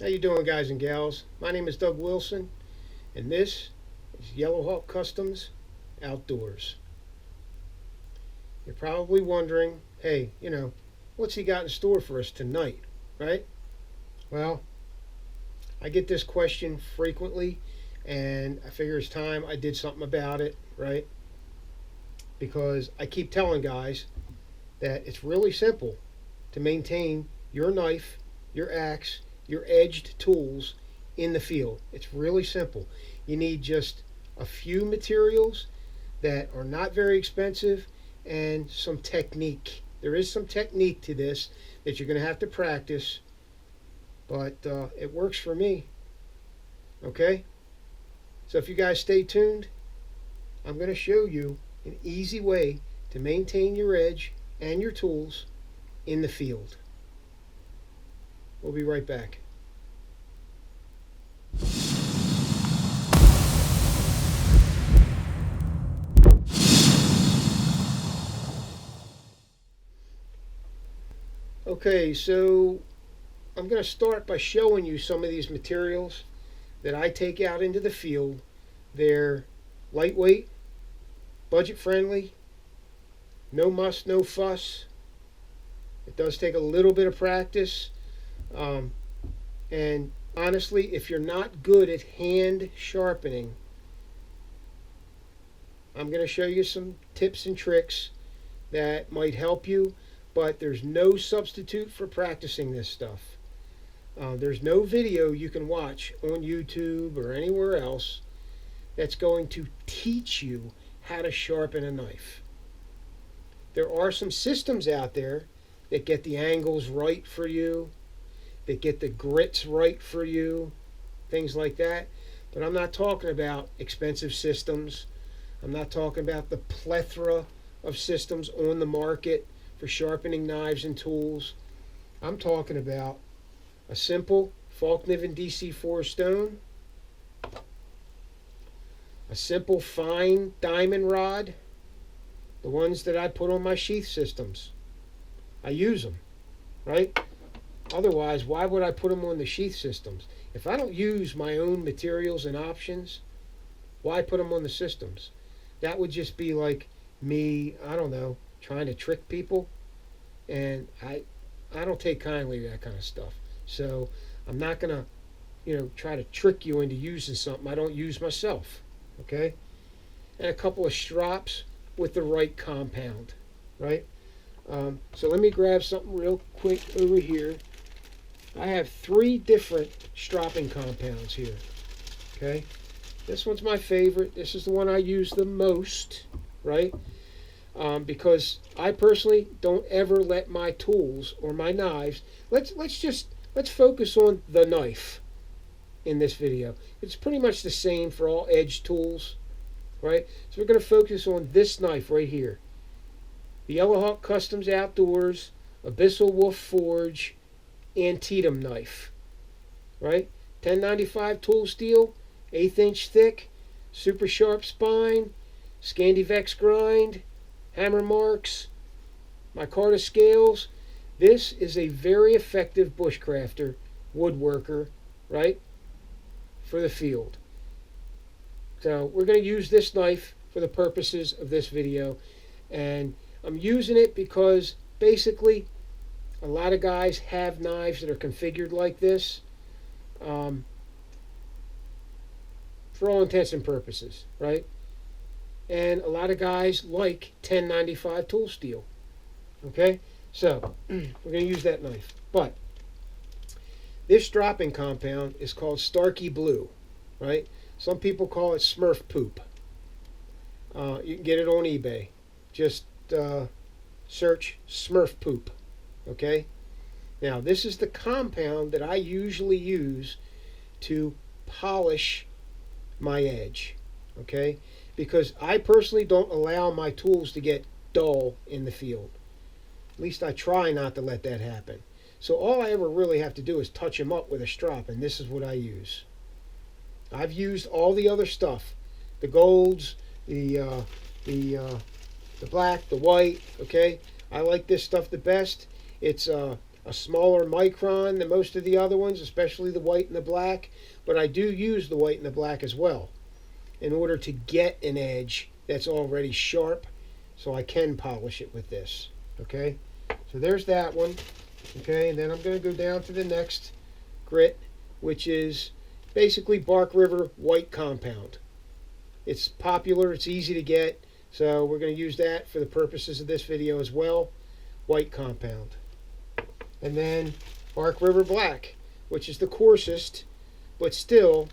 How you doing, guys and gals? My name is Doug Wilson, and this is Yellowhawk Customs Outdoors. You're probably wondering, hey, what's he got in store for us tonight, right? Well, I get this question frequently, and I figure it's time I did something about it, right? Because I keep telling guys that it's really simple to maintain your knife, your axe, your edged tools in the field. It's really simple. You need just a few materials that are not very expensive and some technique. There is some technique to this that you're going to have to practice, but it works for me. Okay? So if you guys stay tuned, I'm going to show you an easy way to maintain your edge and your tools in the field. We'll be right back. Okay, so I'm going to start by showing you some of these materials that I take out into the field. They're lightweight, budget friendly, no muss, no fuss. It does take a little bit of practice. And honestly, if you're not good at hand sharpening, I'm going to show you some tips and tricks that might help you, but there's no substitute for practicing this stuff. There's no video you can watch on YouTube or anywhere else that's going to teach you how to sharpen a knife. There are some systems out there that get the angles right for you, that get the grits right for you, things like that. But I'm not talking about expensive systems. I'm not talking about the plethora of systems on the market for sharpening knives and tools. I'm talking about a simple Falkniven DC4 stone, a simple fine diamond rod, the ones that I put on my sheath systems. I use them, right? Otherwise, why would I put them on the sheath systems? If I don't use my own materials and options, why put them on the systems? That would just be like me, I don't know, trying to trick people. And I don't take kindly to that kind of stuff. So I'm not going to, try to trick you into using something I don't use myself. Okay? And a couple of strops with the right compound, right? So let me grab something real quick over here. I have 3 different stropping compounds here. Okay? This one's my favorite. This is the one I use the most, right? Because I personally don't ever let my tools or my knives. Let's focus on the knife in this video. It's pretty much the same for all edge tools, right? So we're going to focus on this knife right here, the Yellowhawk Customs Outdoors Abyssal Wolf Forge Antietam knife, right? 1095 tool steel, 1/8 inch thick, super sharp spine, Scandivex grind, hammer marks, micarta scales. This is a very effective bushcrafter, woodworker, right, for the field. So we're going to use this knife for the purposes of this video, and I'm using it because basically a lot of guys have knives that are configured like this, for all intents and purposes, right? And a lot of guys like 1095 tool steel. Okay, so we're going to use that knife. But this dropping compound is called Starkey Blue, right? Some people call it Smurf Poop. You can get it on eBay. Just search Smurf Poop. Okay? Now, this is the compound that I usually use to polish my edge. Okay? Because I personally don't allow my tools to get dull in the field. At least I try not to let that happen. So all I ever really have to do is touch them up with a strop, and this is what I use. I've used all the other stuff, the golds, the black, the white. Okay, I like this stuff the best. It's a smaller micron than most of the other ones, especially the white and the black, but I do use the white and the black as well in order to get an edge that's already sharp, so I can polish it with this. Okay, so there's that one. Okay, and then I'm going to go down to the next grit, which is basically Bark River white compound. It's popular, it's easy to get, so we're going to use that for the purposes of this video as well. White compound. And then Bark River black, which is the coarsest, but still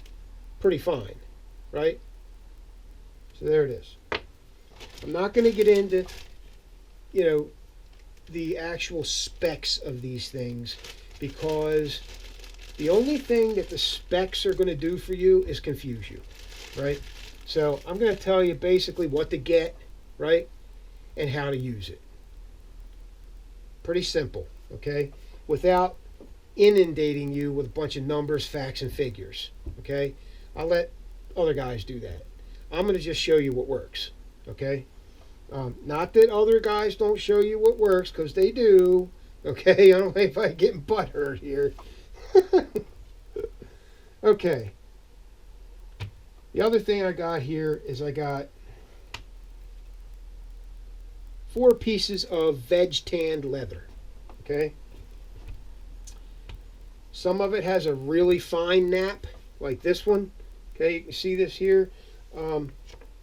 pretty fine, right? So there it is. I'm not going to get into, the actual specs of these things, because the only thing that the specs are going to do for you is confuse you, right? So I'm going to tell you basically what to get, right, and how to use it. Pretty simple, okay, without inundating you with a bunch of numbers, facts, and figures, okay? I'll let other guys do that. I'm going to just show you what works, okay? Not that other guys don't show you what works, because they do, okay? I don't know if I'm getting butthurt here. Okay. The other thing I got here is I got 4 pieces of veg tanned leather, okay? Some of it has a really fine nap, like this one, okay? You can see this here.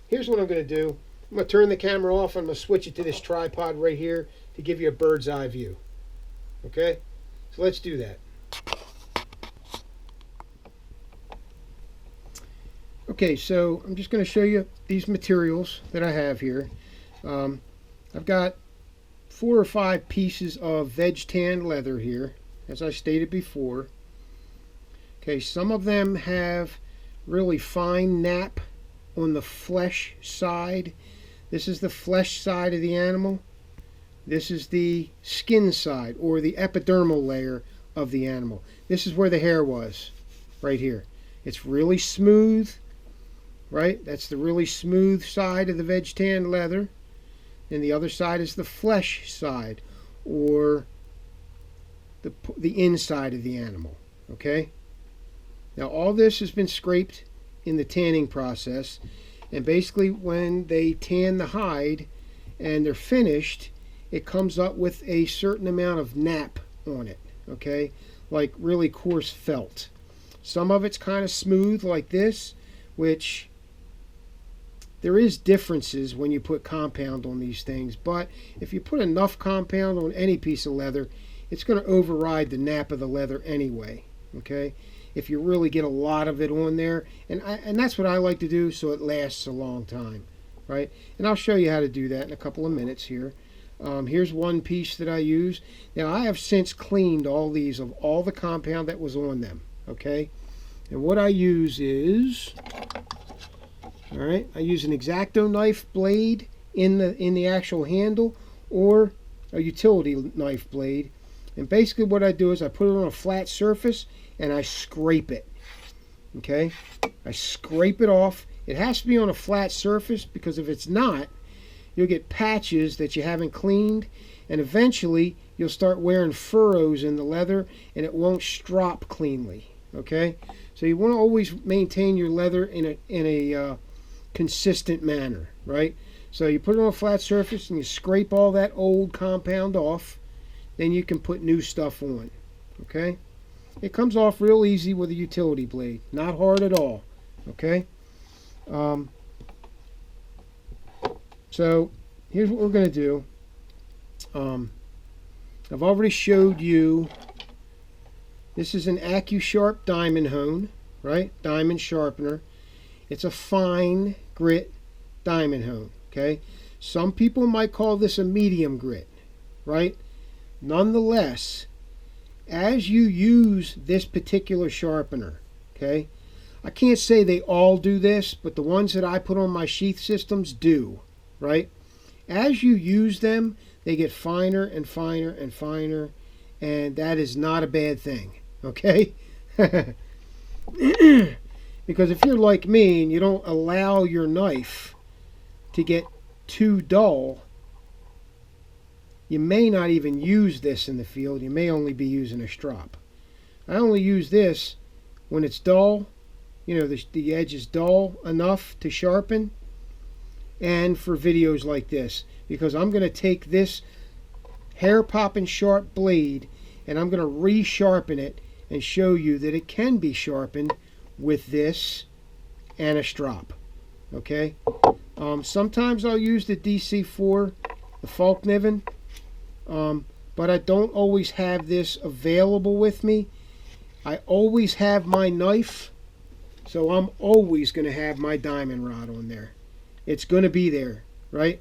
Here's what I'm going to do. I'm going to turn the camera off. I'm going to switch it to this tripod right here to give you a bird's eye view. Okay? So let's do that. Okay, so I'm just going to show you these materials that I have here. I've got 4 or 5 pieces of veg tan leather here, as I stated before. Okay, some of them have really fine nap on the flesh side. This is the flesh side of the animal. This is the skin side, or the epidermal layer of the animal. This is where the hair was, right here. It's really smooth, right? That's the really smooth side of the veg tan leather. And the other side is the flesh side, or the inside of the animal, okay? Now all this has been scraped in the tanning process, and basically when they tan the hide and they're finished, it comes up with a certain amount of nap on it, okay, like really coarse felt. Some of it's kind of smooth like this, which there is differences when you put compound on these things, but if you put enough compound on any piece of leather, it's going to override the nap of the leather anyway, okay? If you really get a lot of it on there, and that's what I like to do, so it lasts a long time, right? And I'll show you how to do that in a couple of minutes here. Here's one piece that I use. Now I have since cleaned all these of all the compound that was on them, okay? And what I use is, all right, I use an X-Acto knife blade in the actual handle, or a utility knife blade. And basically what I do is I put it on a flat surface and I scrape it, okay? I scrape it off. It has to be on a flat surface, because if it's not, you'll get patches that you haven't cleaned, and eventually you'll start wearing furrows in the leather and it won't strop cleanly, okay? So you want to always maintain your leather in a consistent manner, right? So you put it on a flat surface and you scrape all that old compound off, then you can put new stuff on, okay? It comes off real easy with a utility blade, not hard at all, okay? So here's what we're going to do. I've already showed you, this is an AccuSharp diamond hone, right? Diamond sharpener. It's a fine grit diamond hone, okay? Some people might call this a medium grit, right? Nonetheless, as you use this particular sharpener, okay, I can't say they all do this, but the ones that I put on my sheath systems do, right? As you use them, they get finer and finer and finer, and that is not a bad thing, okay? Because if you're like me and you don't allow your knife to get too dull, you may not even use this in the field. You may only be using a strop. I only use this when it's dull, you know, the edge is dull enough to sharpen, and for videos like this, because I'm going to take this hair popping sharp blade and I'm going to resharpen it and show you that it can be sharpened with this and a strop. Okay, sometimes I'll use the DC4, the Falkniven, but I don't always have this available with me. I always have my knife, so I'm always going to have my diamond rod on there. It's going to be there, right?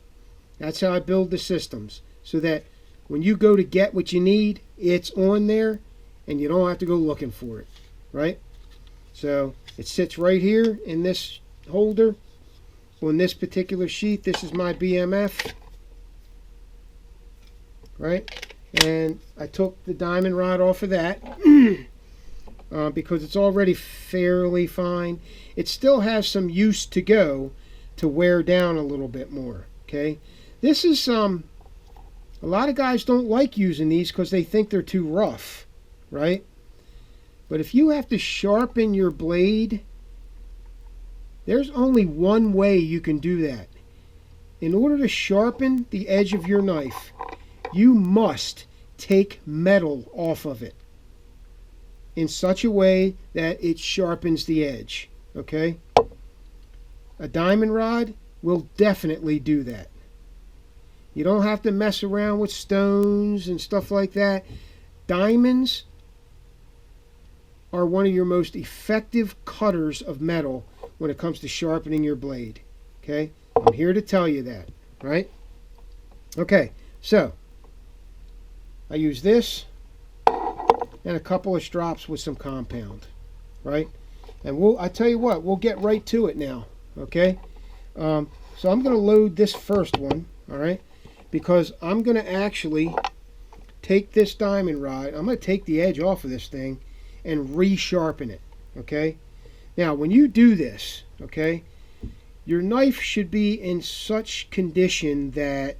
That's how I build the systems, so that when you go to get what you need, it's on there and you don't have to go looking for it, right? So it sits right here in this holder on this particular sheath. This is my BMF, right? And I took the diamond rod off of that because it's already fairly fine. It still has some use to go to wear down a little bit more. Okay, this is a lot of guys don't like using these because they think they're too rough, right? But if you have to sharpen your blade, there's only one way you can do that. In order to sharpen the edge of your knife, you must take metal off of it in such a way that it sharpens the edge. Okay? A diamond rod will definitely do that. You don't have to mess around with stones and stuff like that. Diamonds are one of your most effective cutters of metal when it comes to sharpening your blade. Okay? I'm here to tell you that, right? Okay, so I use this and a couple of strops with some compound, right? And I tell you what, we'll get right to it now, okay? So I'm going to load this first one, all right? Because I'm going to actually take this diamond rod, I'm going to take the edge off of this thing and resharpen it, okay? Now, when you do this, okay, your knife should be in such condition that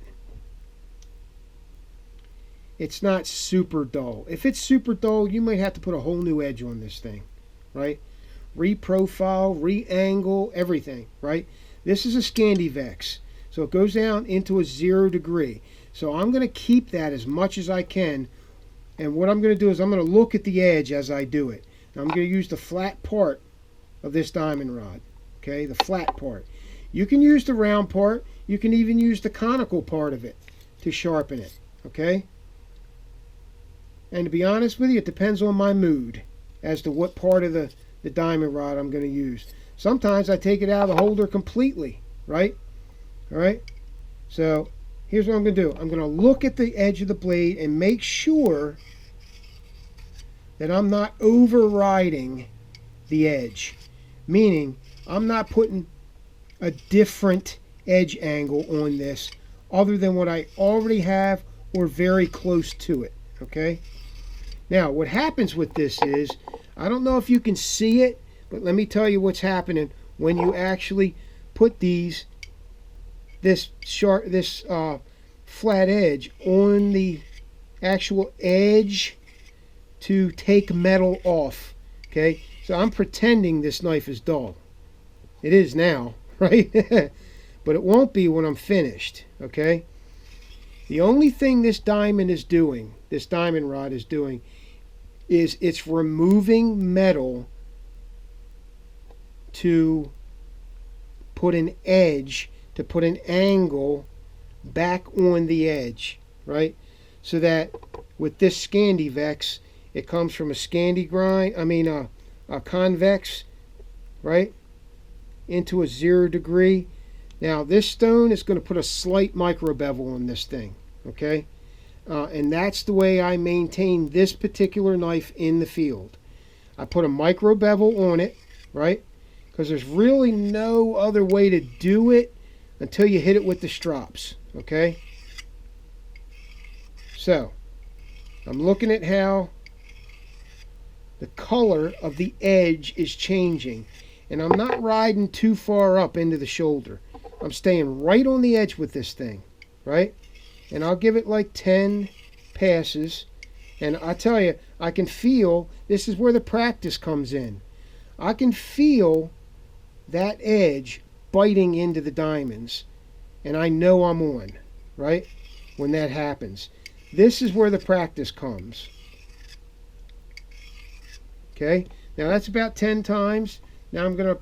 it's not super dull. If it's super dull, you might have to put a whole new edge on this thing, right? Re-profile, re-angle, everything, right? This is a Scandivex, so it goes down into a 0 degree. So I'm going to keep that as much as I can, and what I'm going to do is I'm going to look at the edge as I do it. Now I'm going to use the flat part of this diamond rod, okay, the flat part. You can use the round part, you can even use the conical part of it to sharpen it, okay? And to be honest with you, it depends on my mood as to what part of the diamond rod I'm going to use. Sometimes I take it out of the holder completely, right? All right? So here's what I'm going to do. I'm going to look at the edge of the blade and make sure that I'm not overriding the edge. Meaning, I'm not putting a different edge angle on this other than what I already have or very close to it, okay? Now, what happens with this is, I don't know if you can see it, but let me tell you what's happening when you actually put this flat edge on the actual edge to take metal off, okay? So I'm pretending this knife is dull. It is now, right? But it won't be when I'm finished, okay? The only thing this diamond rod is doing, is it's removing metal to put an edge, to put an angle back on the edge, right? So that with this Scandivex, it comes from a convex, right, into a 0 degree. Now this stone is going to put a slight micro bevel on this thing, okay? And that's the way I maintain this particular knife in the field. I put a micro bevel on it, right? Because there's really no other way to do it until you hit it with the strops, okay? So, I'm looking at how the color of the edge is changing. And I'm not riding too far up into the shoulder. I'm staying right on the edge with this thing, right? and I'll give it like 10 passes. And I tell you, I can feel, this is where the practice comes in. I can feel that edge biting into the diamonds, and I know I'm on, right? When that happens. This is where the practice comes. Okay, now that's about 10 times. Now I'm going to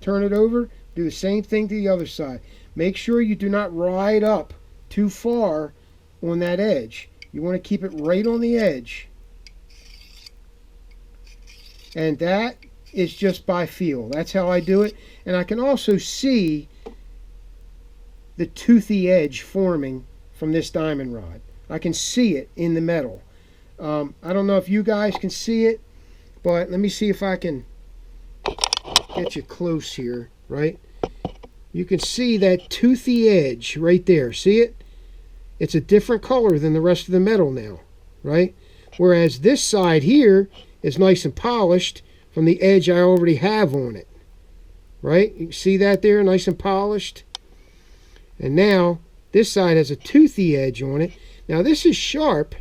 turn it over, do the same thing to the other side. Make sure you do not ride up too far on that edge. You want to keep it right on the edge. And that is just by feel. That's how I do it. And I can also see the toothy edge forming from this diamond rod. I can see it in the metal. I don't know if you guys can see it, but let me see if I can get you close here, right? You can see that toothy edge right there. See it? It's a different color than the rest of the metal now, right? Whereas this side here is nice and polished from the edge I already have on it, right? You can see that there, nice and polished. And now this side has a toothy edge on it. Now this is sharp,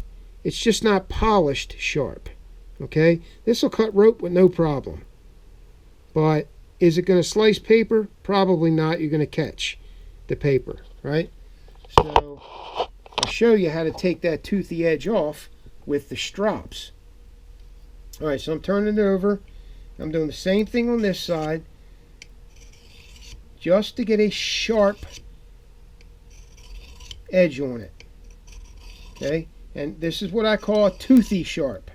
it's just not polished sharp, okay? This will cut rope with no problem. But is it going to slice paper? Probably not. You're going to catch the paper, right? So I'll show you how to take that toothy edge off with the strops. All right, so I'm turning it over. I'm doing the same thing on this side, just to get a sharp edge on it. Okay, and this is what I call a toothy sharp.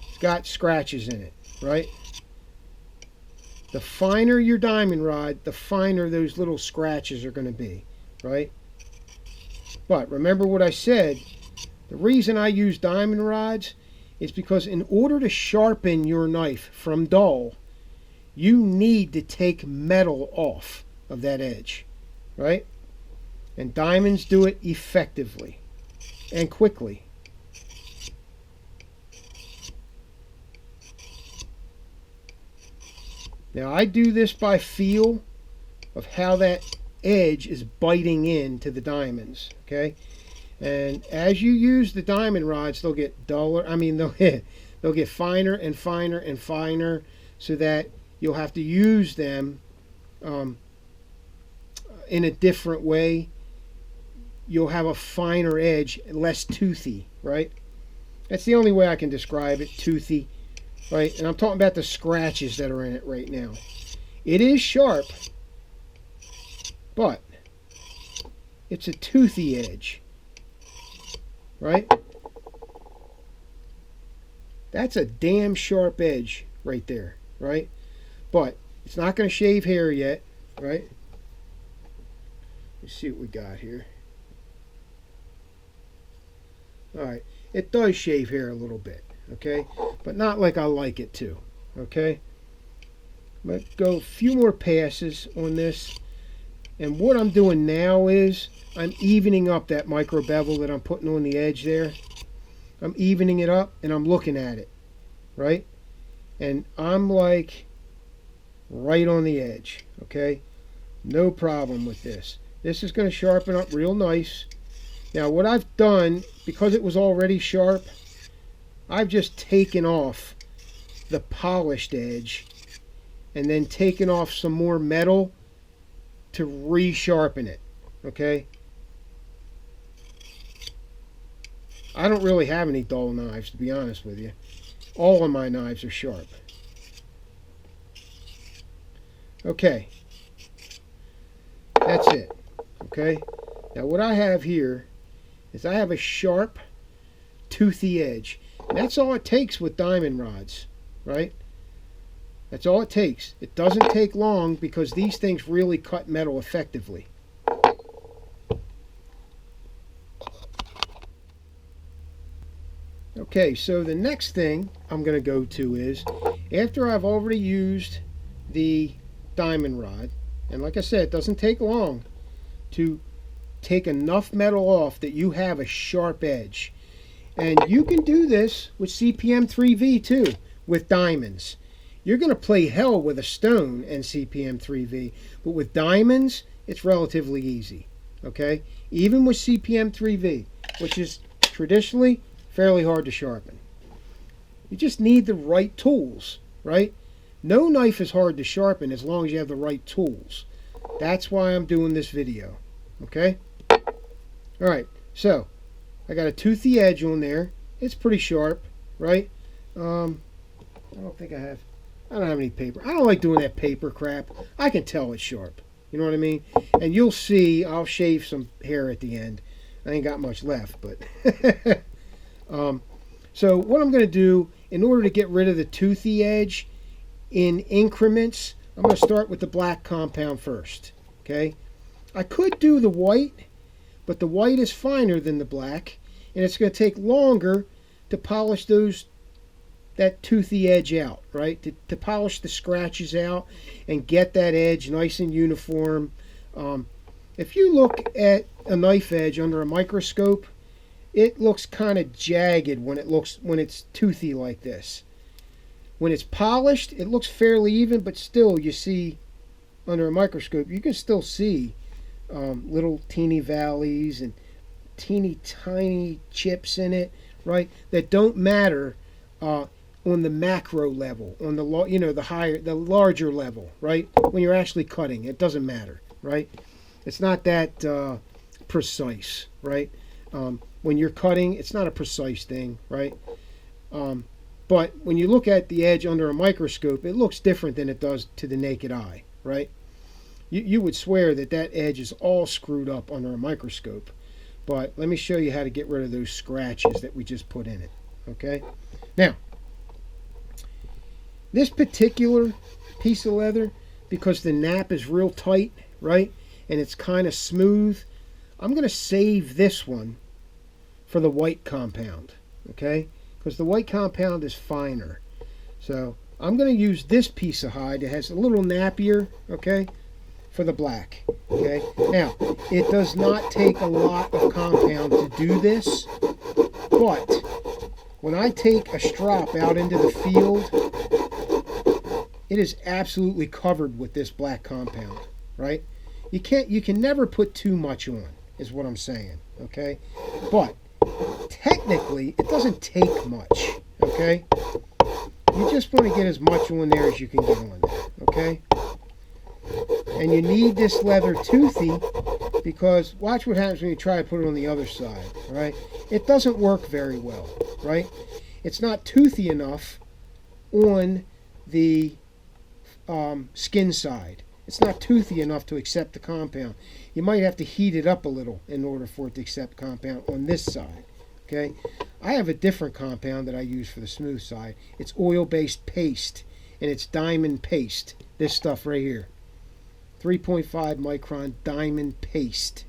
It's got scratches in it, right? The finer your diamond rod, the finer those little scratches are going to be, right? But remember what I said, the reason I use diamond rods is because in order to sharpen your knife from dull, you need to take metal off of that edge, right? And diamonds do it effectively and quickly. Now I do this by feel of how that edge is biting into the diamonds, okay? And as you use the diamond rods, they'll get duller. I mean, they'll get finer and finer and finer, so that you'll have to use them in a different way. You'll have a finer edge, less toothy, right? That's the only way I can describe it, toothy, right? And I'm talking about the scratches that are in it right now. It is sharp, but it's a toothy edge, right? That's a damn sharp edge right there, right? But it's not going to shave hair yet, right? Let's see what we got here. Alright, it does shave hair a little bit, okay? But not like I like it to, okay? Let's go a few more passes on this. And what I'm doing now is I'm evening up that micro bevel that I'm putting on the edge there. I'm evening it up and I'm looking at it, right? And I'm like right on the edge, okay? No problem with this. This is going to sharpen up real nice. Now what I've done, because it was already sharp, I've just taken off the polished edge and then taken off some more metal to re-sharpen it, okay? I don't really have any dull knives, to be honest with you. All of my knives are sharp. Okay. That's it, okay? Now what I have here is I have a sharp, toothy edge. And that's all it takes with diamond rods, right? That's all it takes. It doesn't take long because these things really cut metal effectively. Okay, so the next thing I'm going to go to is, after I've already used the diamond rod, and like I said, it doesn't take long to take enough metal off that you have a sharp edge. And you can do this with CPM 3V too, with diamonds. You're going to play hell with a stone and CPM 3V, but with diamonds, it's relatively easy. okay? Even with CPM 3V, which is traditionally fairly hard to sharpen. You just need the right tools, right? No knife is hard to sharpen as long as you have the right tools. That's why I'm doing this video, okay? Alright, so I got a toothy edge on there. It's pretty sharp, right? I don't have any paper. I don't like doing that paper crap. I can tell it's sharp. You know what I mean? And you'll see I'll shave some hair at the end. I ain't got much left, but so what I'm going to do in order to get rid of the toothy edge in increments, I'm going to start with the black compound first. Okay? I could do the white, but the white is finer than the black, and it's going to take longer to polish that toothy edge out, right? To polish the scratches out and get that edge nice and uniform. If you look at a knife edge under a microscope, it looks kind of jagged when it's toothy like this. When it's polished, it looks fairly even, but still you see under a microscope, you can still see little teeny valleys and teeny tiny chips in it, right? That don't matter on the macro level, on the the larger level, right? When you're actually cutting, it doesn't matter, right? It's not that precise, right? When you're cutting, it's not a precise thing, right? But when you look at the edge under a microscope, it looks different than it does to the naked eye, right? You would swear that edge is all screwed up under a microscope. But let me show you how to get rid of those scratches that we just put in it, okay? Now, this particular piece of leather, because the nap is real tight, right? And it's kind of smooth, I'm going to save this one for the white compound, okay? Because the white compound is finer. So I'm going to use this piece of hide that has a little nappier, okay, for the black, okay? Now, it does not take a lot of compound to do this, but when I take a strop out into the field, it is absolutely covered with this black compound, right? You can never put too much on, is what I'm saying, okay? But technically, it doesn't take much, okay? You just want to get as much on there as you can get on there, okay? And you need this leather toothy because watch what happens when you try to put it on the other side, right? It doesn't work very well, right? It's not toothy enough on the skin side. It's not toothy enough to accept the compound. You might have to heat it up a little in order for it to accept compound on this side, okay? I have a different compound that I use for the smooth side. It's oil-based paste, and it's diamond paste, this stuff right here. 3.5 micron diamond paste,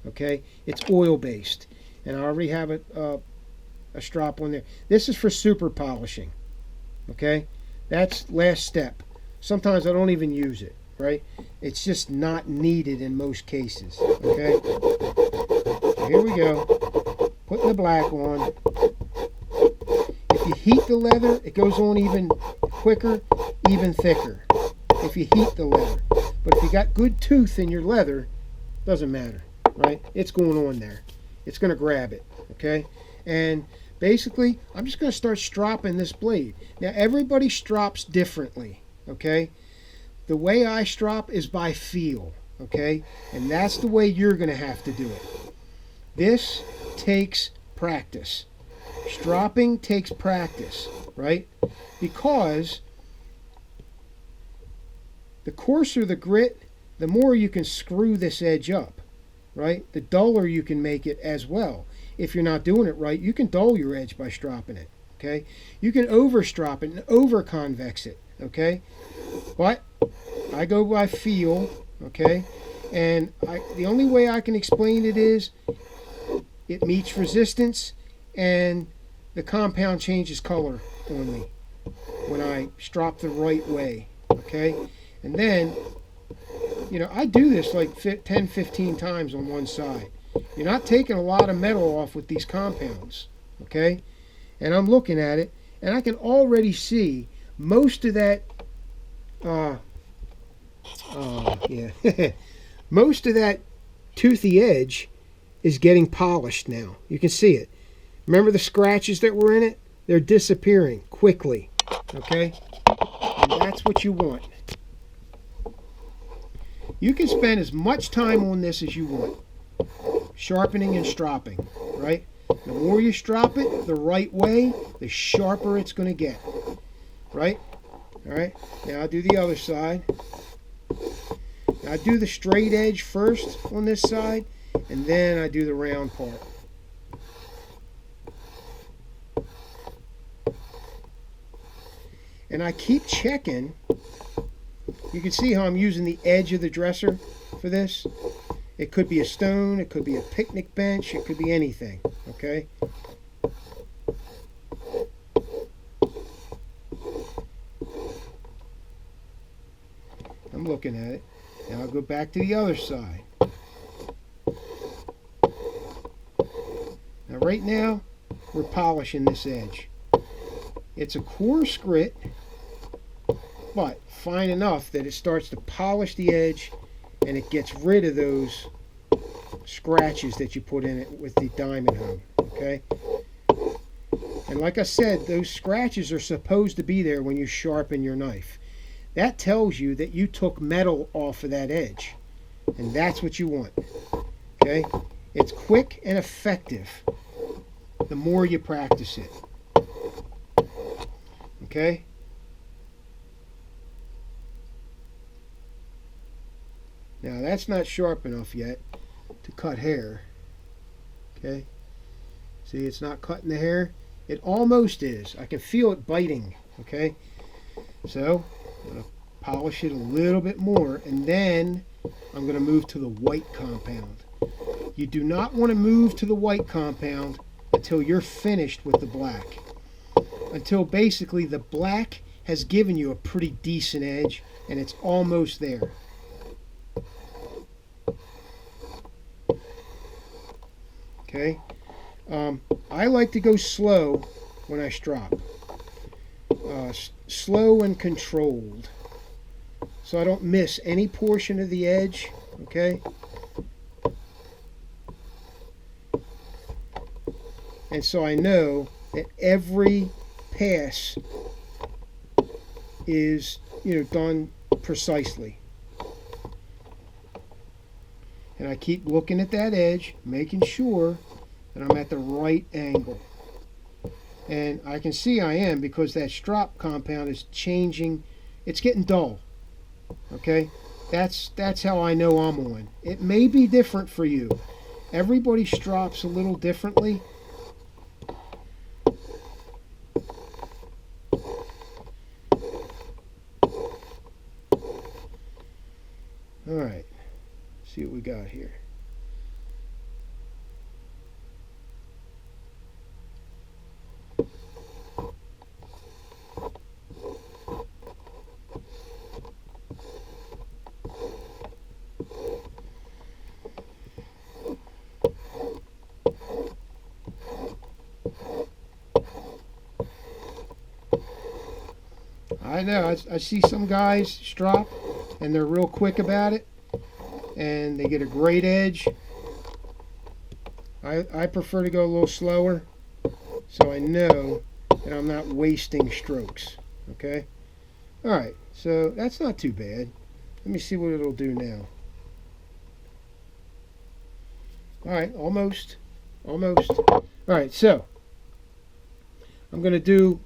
okay? It's oil-based, and I already have a strop on there. This is for super polishing, okay? That's last step. Sometimes I don't even use it, right? It's just not needed in most cases, okay? So here we go. Putting the black on. If you heat the leather, it goes on even quicker, even thicker. If you heat the leather. But if you got good tooth in your leather, doesn't matter, right? It's going on there. It's going to grab it, okay? And basically, I'm just going to start stropping this blade. Now, everybody strops differently, okay? The way I strop is by feel, okay? And that's the way you're going to have to do it. This takes practice. Stropping takes practice, right? Because the coarser the grit, the more you can screw this edge up, right? The duller you can make it as well. If you're not doing it right, you can dull your edge by stropping it, okay? You can over-strop it and over-convex it, okay? But I go by feel, okay? And the only way I can explain it is it meets resistance and the compound changes color on me when I strop the right way, okay? And then, you know, I do this like 10, 15 times on one side. You're not taking a lot of metal off with these compounds, okay? And I'm looking at it, and I can already see most of that, most of that toothy edge is getting polished now. You can see it. Remember the scratches that were in it? They're disappearing quickly. Okay? And that's what you want. You can spend as much time on this as you want. Sharpening and stropping, right? The more you strop it the right way, the sharper it's going to get. Right? Alright, now I'll do the other side. Now I do the straight edge first on this side, and then I do the round part. And I keep checking. You can see how I'm using the edge of the dresser for this. It could be a stone, it could be a picnic bench, it could be anything, okay? I'm looking at it. Now I'll go back to the other side. Now right now, we're polishing this edge. It's a coarse grit, but fine enough that it starts to polish the edge and it gets rid of those scratches that you put in it with the diamond hone, okay? And like I said, those scratches are supposed to be there when you sharpen your knife. That tells you that you took metal off of that edge, and that's what you want, okay? It's quick and effective the more you practice it, okay? Now that's not sharp enough yet to cut hair, okay? See, it's not cutting the hair. It almost is. I can feel it biting, okay? So I'm going to polish it a little bit more, and then I'm going to move to the white compound. You do not want to move to the white compound until you're finished with the black. Until basically the black has given you a pretty decent edge and it's almost there. Okay? I like to go slow when I strop. Slow and controlled, so I don't miss any portion of the edge, okay? And so I know that every pass is, done precisely. And I keep looking at that edge, making sure that I'm at the right angle. And I can see I am, because that strop compound is changing. It's getting dull. Okay? That's how I know I'm on. It may be different for you. Everybody strops a little differently. Alright. See what we got here. I know, I see some guys strop and they're real quick about it and they get a great edge. I prefer to go a little slower so I know that I'm not wasting strokes. Okay? Alright, so that's not too bad. Let me see what it'll do now. Alright, almost. Alright, so I'm going to do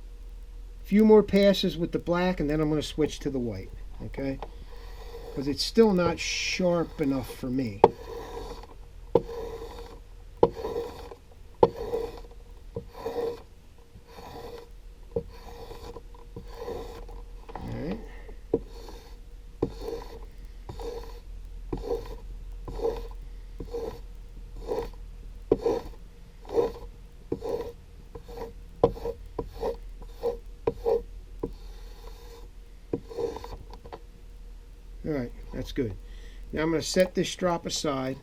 a few more passes with the black and then I'm going to switch to the white. Okay? Because it's still not sharp enough for me. Alright. Alright, that's good. Now I'm going to set this strop aside.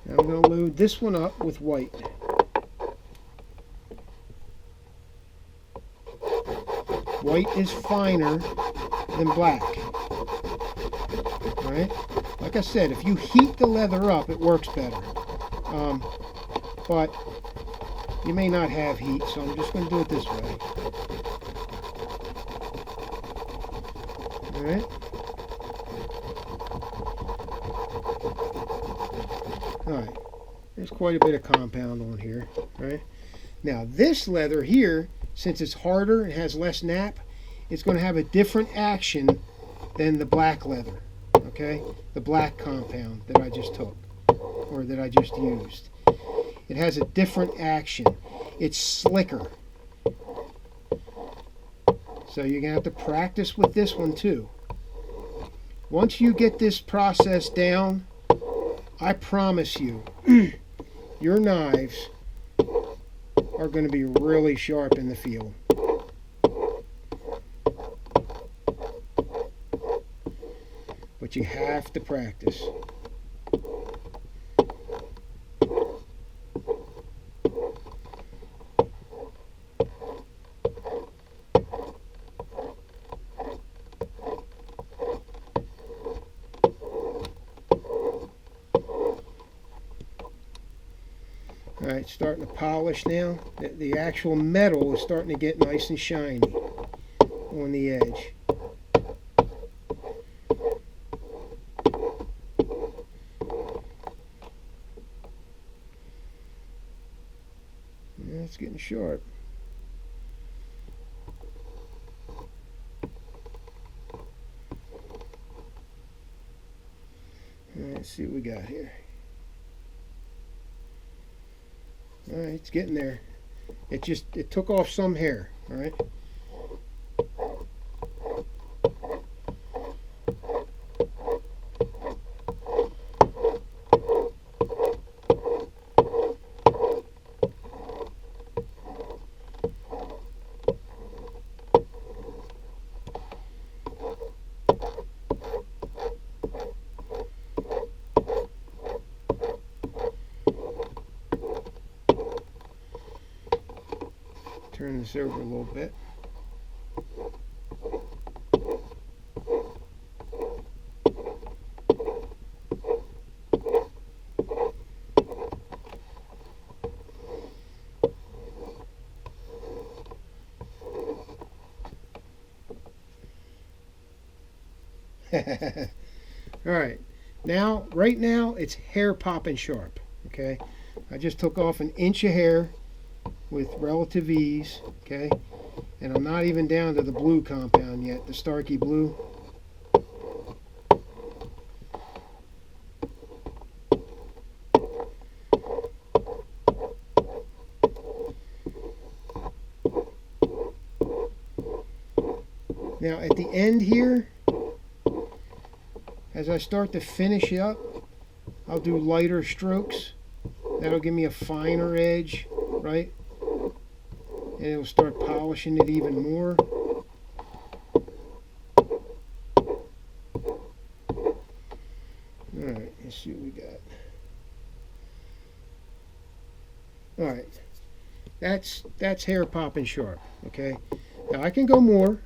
Now I'm going to load this one up with white. White is finer than black. Alright? Like I said, if you heat the leather up, it works better. But you may not have heat, so I'm just going to do it this way. Alright. Alright. There's quite a bit of compound on here. Right. Now this leather here, since it's harder and has less nap, it's going to have a different action than the black leather. Okay? The black compound that I just took, or that I just used. It has a different action. It's slicker. So you're going to have to practice with this one too. Once you get this process down, I promise you, your knives are going to be really sharp in the field. But you have to practice. Alright, starting to polish now. The actual metal is starting to get nice and shiny on the edge. Yeah, it's getting sharp. Alright, let's see what we got here. Alright, it's getting there. It took off some hair. Alright. Turn this over a little bit. Alright, right now it's hair popping sharp. Okay, I just took off an inch of hair with relative ease, okay, and I'm not even down to the blue compound yet, the Starkey blue. Now at the end here, as I start to finish up, I'll do lighter strokes. That'll give me a finer edge, right? And it'll start polishing it even more. Alright, let's see what we got. Alright, that's hair popping sharp, okay? Now I can go more,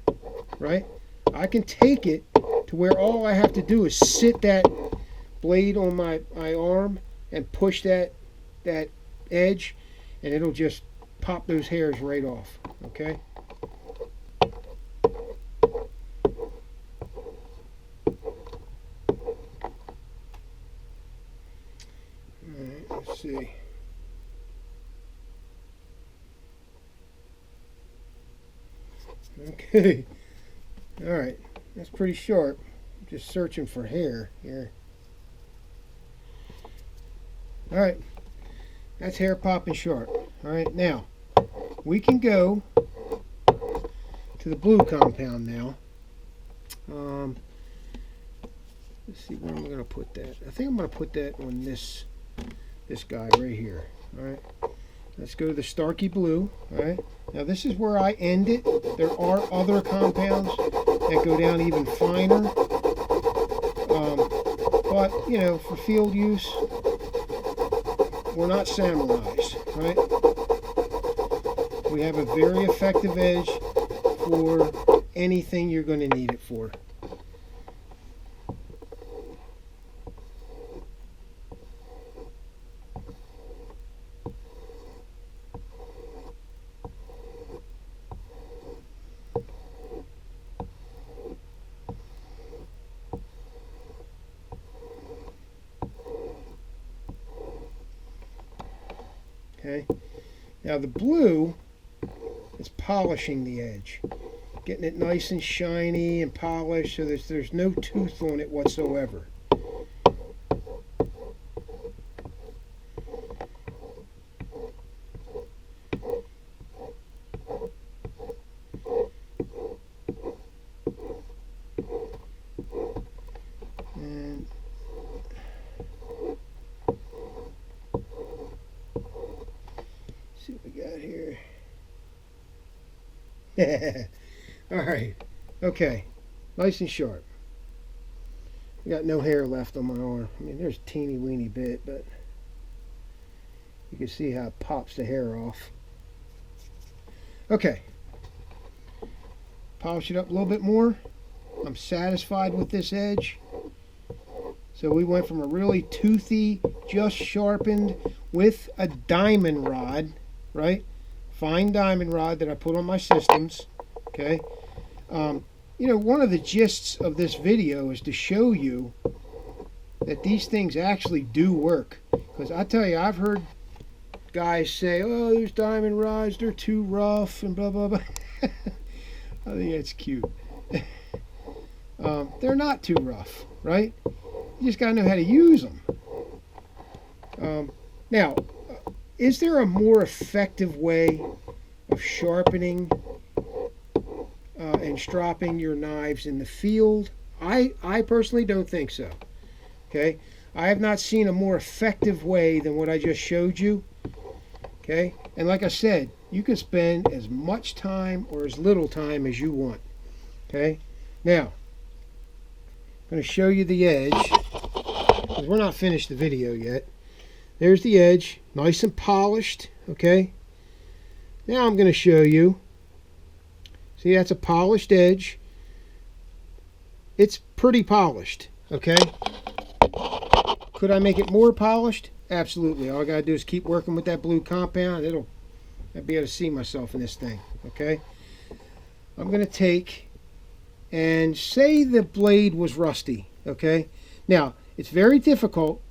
right? I can take it to where all I have to do is sit that blade on my arm and push that edge, and it'll just pop those hairs right off, okay? Alright, let's see. Okay. Alright, that's pretty sharp. I'm just searching for hair here. Alright, that's hair popping sharp. Alright, now we can go to the blue compound now. Let's see, where am I going to put that? I think I'm going to put that on this guy right here. Alright, let's go to the Starkey blue. Alright, now this is where I end it. There are other compounds that go down even finer. But, you know, for field use, we're not samurais, right? We have a very effective edge for anything you're going to need it for. Okay. Now the blue is polishing the edge, getting it nice and shiny and polished, so there's no tooth on it whatsoever. And see what we got here. All right. Okay. Nice and sharp. I got no hair left on my arm. I mean, there's a teeny weeny bit, but you can see how it pops the hair off. Okay. Polish it up a little bit more. I'm satisfied with this edge. So we went from a really toothy, just sharpened with a diamond rod, right? Fine diamond rod that I put on my systems. Okay. You know, one of the gists of this video is to show you that these things actually do work. Because I tell you, I've heard guys say, oh, these diamond rods, they're too rough and blah, blah, blah. I think it's cute. They're not too rough, right? You just got to know how to use them. Now, is there a more effective way of sharpening and stropping your knives in the field? I personally don't think so. Okay, I have not seen a more effective way than what I just showed you. Okay, and like I said, you can spend as much time or as little time as you want. Okay, now I'm going to show you the edge because we're not finished the video yet. There's the edge, nice and polished. Okay, now I'm going to show you. See, that's a polished edge. It's pretty polished, okay? Could I make it more polished? Absolutely. All I got to do is keep working with that blue compound. I'll be able to see myself in this thing, okay? I'm going to take and say the blade was rusty, okay? Now, it's very difficult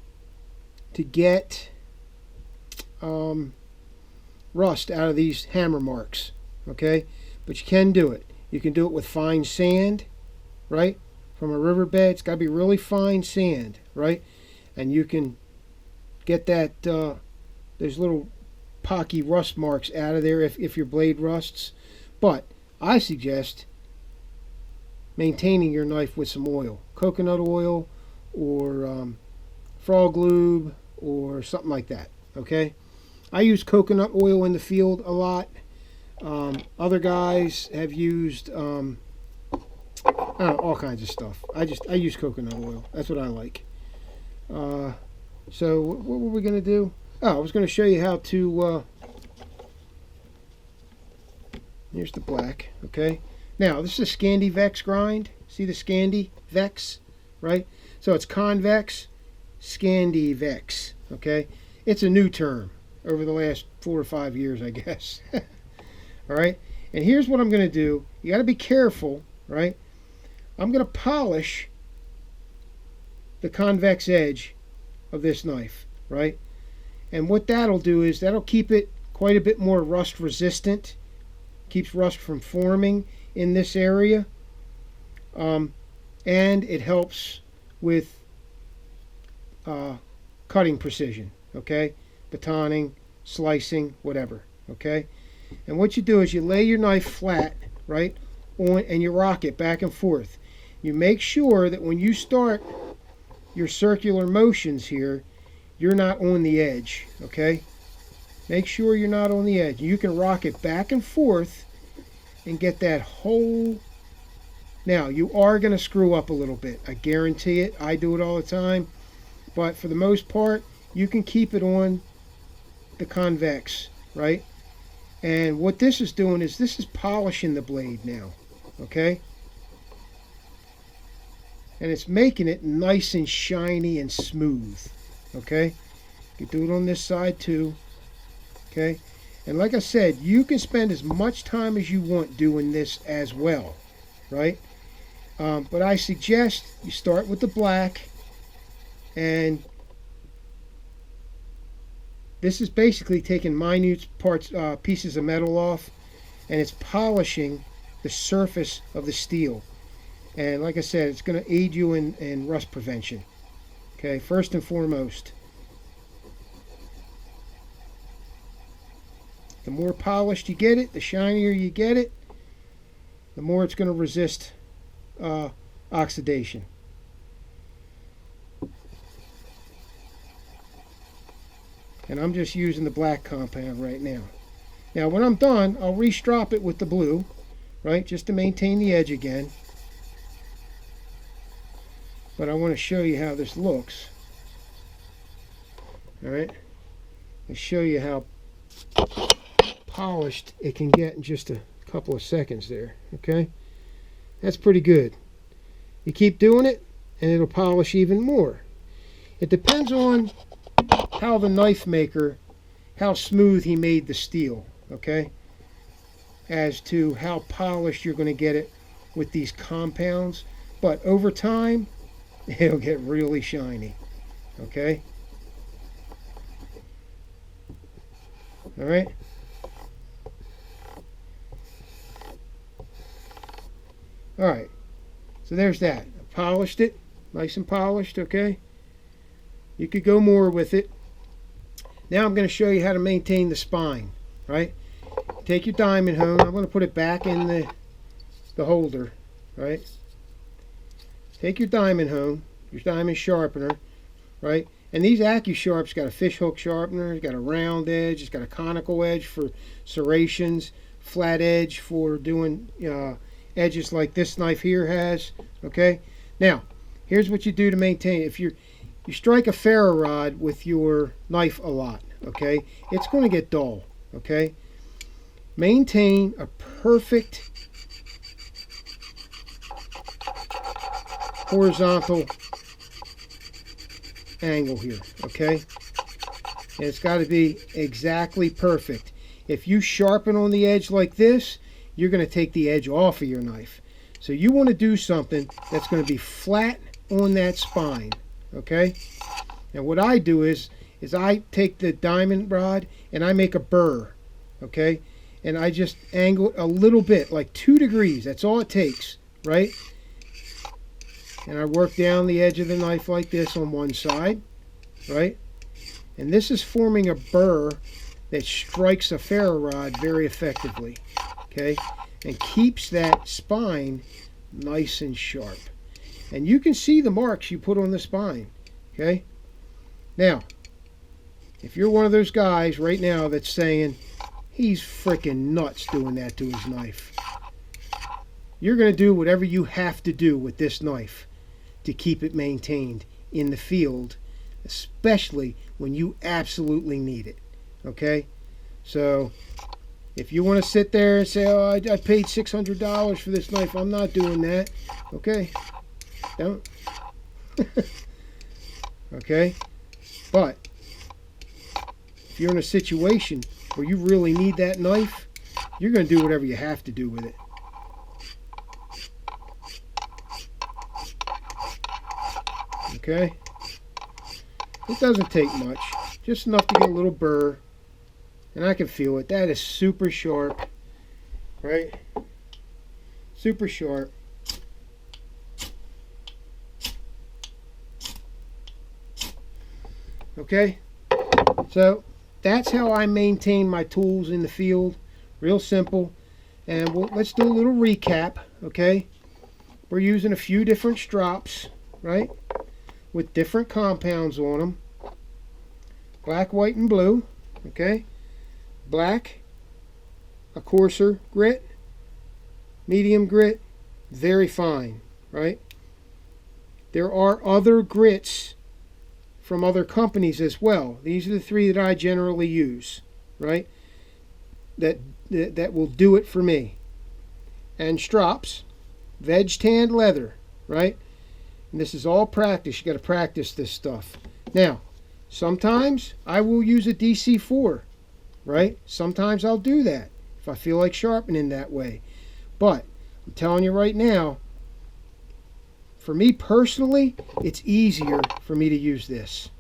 to get rust out of these hammer marks, okay? But you can do it. You can do it with fine sand, right? From a riverbed. It's got to be really fine sand, right? And you can get that those little pocky rust marks out of there if your blade rusts. But I suggest maintaining your knife with some oil. Coconut oil or frog lube or something like that, okay? I use coconut oil in the field a lot. Other guys have used I don't know, all kinds of stuff. I use coconut oil. That's what I like. So what were we going to do? Oh, I was going to show you how to here's the black. Okay, now this is a Scandi Vex grind. See the Scandi Vex, right? So it's convex Scandi Vex. Okay, it's a new term over the last 4 or 5 years, I guess. All right, and here's what I'm going to do. You got to be careful, right? I'm going to polish the convex edge of this knife, right? And what that'll do is that'll keep it quite a bit more rust resistant. Keeps rust from forming in this area. And it helps with cutting precision, okay? Batoning, slicing, whatever, okay? And what you do is you lay your knife flat, right, on, and you rock it back and forth. You make sure that when you start your circular motions here, you're not on the edge, okay? Make sure you're not on the edge. You can rock it back and forth and get that whole... Now, you are going to screw up a little bit. I guarantee it. I do it all the time. But for the most part, you can keep it on the convex, right? And what this is doing is this is polishing the blade now, okay? And it's making it nice and shiny and smooth, okay? You can do it on this side too, okay? And like I said, you can spend as much time as you want doing this as well, right? But I suggest you start with the black and This is basically taking minute parts, pieces of metal off, and it's polishing the surface of the steel. And like I said, it's going to aid you in rust prevention. Okay, first and foremost. The more polished you get it, the shinier you get it, the more it's going to resist oxidation. And I'm just using the black compound right now. Now when I'm done, I'll restrop it with the blue, right, just to maintain the edge again. But I want to show you how this looks. Alright, I'll show you how polished it can get in just a couple of seconds there. Okay, that's pretty good. You keep doing it and it'll polish even more. It depends on how the knife maker, how smooth he made the steel, okay, as to how polished you're going to get it with these compounds. But over time it'll get really shiny. Okay, all right. All right, so there's that. I polished it, nice and polished. Okay, you could go more with it. Now I'm going to show you how to maintain the spine. Right, take your diamond hone. I'm going to put it back in the holder. Right, take your diamond hone, your diamond sharpener. Right, and these AccuSharp's got a fish hook sharpener. It's got a round edge. It's got a conical edge for serrations, flat edge for doing edges like this knife here has. Okay, now here's what you do to maintain. If you strike a ferro rod with your knife a lot, okay, it's going to get dull. Okay, maintain a perfect horizontal angle here. Okay, and it's got to be exactly perfect. If you sharpen on the edge like this, you're going to take the edge off of your knife. So you want to do something that's going to be flat on that spine. Okay, and what I do is I take the diamond rod and I make a burr. Okay, and I just angle it a little bit, like 2 degrees. That's all it takes, right? And I work down the edge of the knife like this on one side, right? And this is forming a burr that strikes a ferro rod very effectively. Okay, and keeps that spine nice and sharp. And you can see the marks you put on the spine. Okay, now if you're one of those guys right now that's saying he's freaking nuts doing that to his knife, you're going to do whatever you have to do with this knife to keep it maintained in the field, especially when you absolutely need it. Okay, so if you want to sit there and say, oh, I paid $600 for this knife, I'm not doing that. Okay, don't. Okay, but if you're in a situation where you really need that knife, you're going to do whatever you have to do with it. Okay, it doesn't take much, just enough to get a little burr. And I can feel it. That is super sharp, right? Super sharp. Okay, so that's how I maintain my tools in the field. Real simple. And let's do a little recap. Okay, we're using a few different strops, right, with different compounds on them. Black, white, and blue. Okay, black, a coarser grit, medium grit, very fine, right? There are other grits from other companies as well. These are the 3 that I generally use, right? That will do it for me. And strops, veg tanned leather, right? And this is all practice. You got to practice this stuff. Now, sometimes I will use a DC4. Right? Sometimes I'll do that if I feel like sharpening that way. But I'm telling you right now, for me personally, it's easier for me to use this.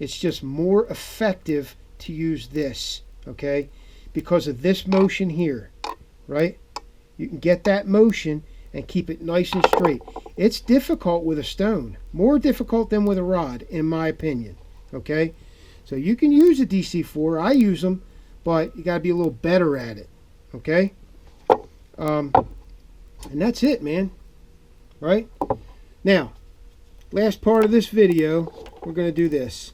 It's just more effective to use this, okay? Because of this motion here, right? You can get that motion and keep it nice and straight. It's difficult with a stone, more difficult than with a rod, in my opinion, okay? So you can use a DC4, I use them, but you got to be a little better at it, okay? And that's it, man, right? Now, last part of this video, we're going to do this.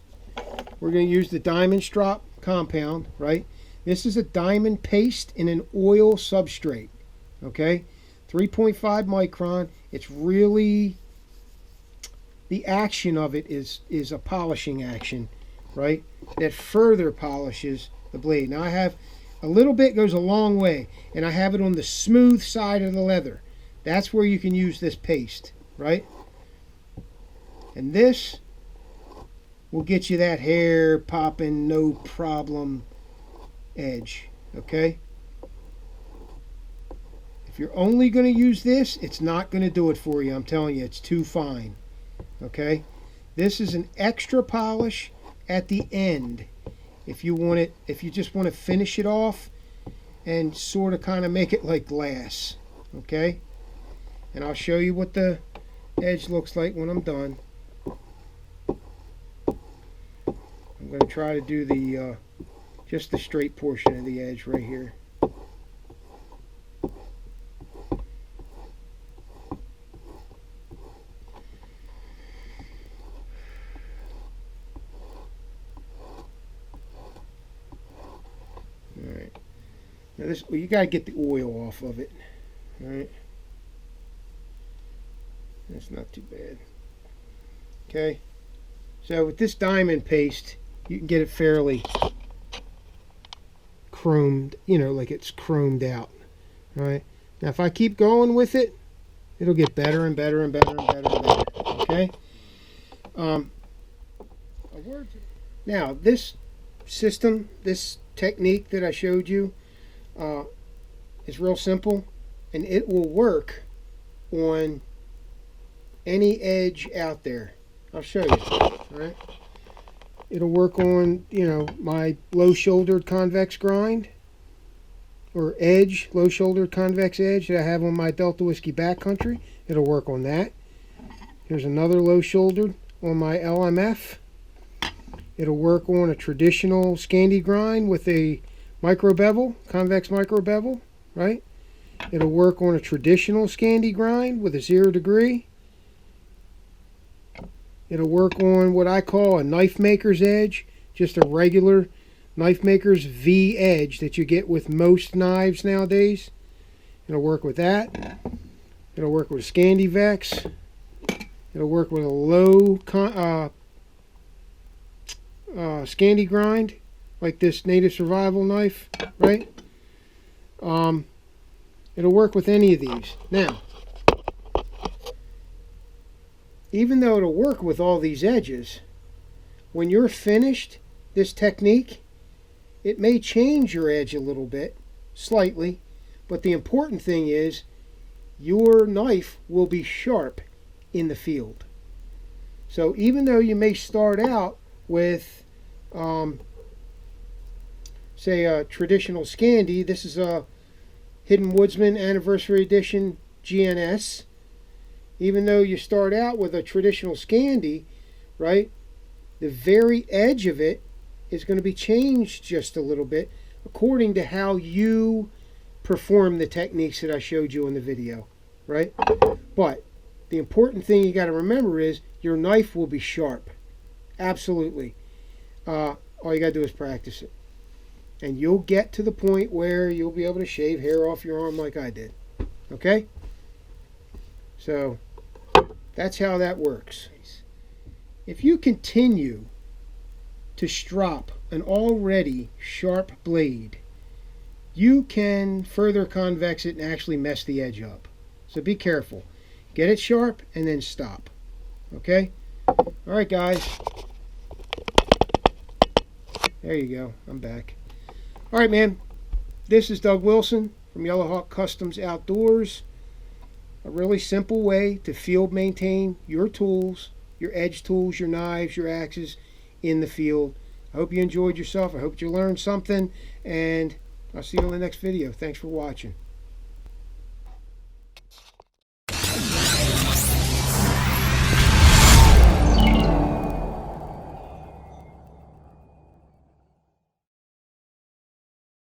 We're going to use the diamond strop compound, right? This is a diamond paste in an oil substrate, okay? 3.5 micron. It's really, the action of it is a polishing action, right? That further polishes the blade. Now I have a little bit, goes a long way, and I have it on the smooth side of the leather. That's where you can use this paste, right? And this will get you that hair popping, no problem edge, okay? If you're only going to use this, it's not going to do it for you. I'm telling you, it's too fine, okay? This is an extra polish at the end. If you want it, if you just want to finish it off and sort of kind of make it like glass, okay? And I'll show you what the edge looks like when I'm done. I'm going to try to do the just the straight portion of the edge right here. Alright. Now this, well, you got to get the oil off of it. Alright. That's not too bad. Okay. So with this diamond paste, you can get it fairly chromed, you know, like it's chromed out. All right. Now if I keep going with it, it'll get better and better and better and better and better. Okay. Now this system, this technique that I showed you, is real simple, and it will work on any edge out there. I'll show you. All right. It'll work on, you know, my low-shouldered convex grind or edge, low-shouldered convex edge that I have on my Delta Whiskey backcountry. It'll work on that. Here's another low-shouldered on my LMF. It'll work on a traditional Scandi grind with a micro bevel, convex micro bevel, right? It'll work on a traditional Scandi grind with a 0 degree. It'll work on what I call a knife maker's edge, just a regular knife maker's V edge that you get with most knives nowadays. It'll work with that. It'll work with a Scandi Vex. It'll work with a low Scandi grind, like this Native Survival knife, right? It'll work with any of these. Now, even though it'll work with all these edges, when you're finished this technique, it may change your edge a little bit, slightly, but the important thing is your knife will be sharp in the field. So even though you may start out with, say, a traditional Scandi, this is a Hidden Woodsman Anniversary Edition GNS. Even though you start out with a traditional Scandi, right, the very edge of it is going to be changed just a little bit according to how you perform the techniques that I showed you in the video, right? But the important thing you got to remember is your knife will be sharp. Absolutely. All you got to do is practice it. And you'll get to the point where you'll be able to shave hair off your arm like I did. Okay? So that's how that works. If you continue to strop an already sharp blade, you can further convex it and actually mess the edge up. So be careful. Get it sharp and then stop. Okay? Alright guys. There you go. I'm back. Alright man. This is Doug Wilson from Yellowhawk Customs Outdoors. A really simple way to field maintain your tools, your edge tools, your knives, your axes in the field. I hope you enjoyed yourself. I hope you learned something, and I'll see you on the next video. Thanks for watching.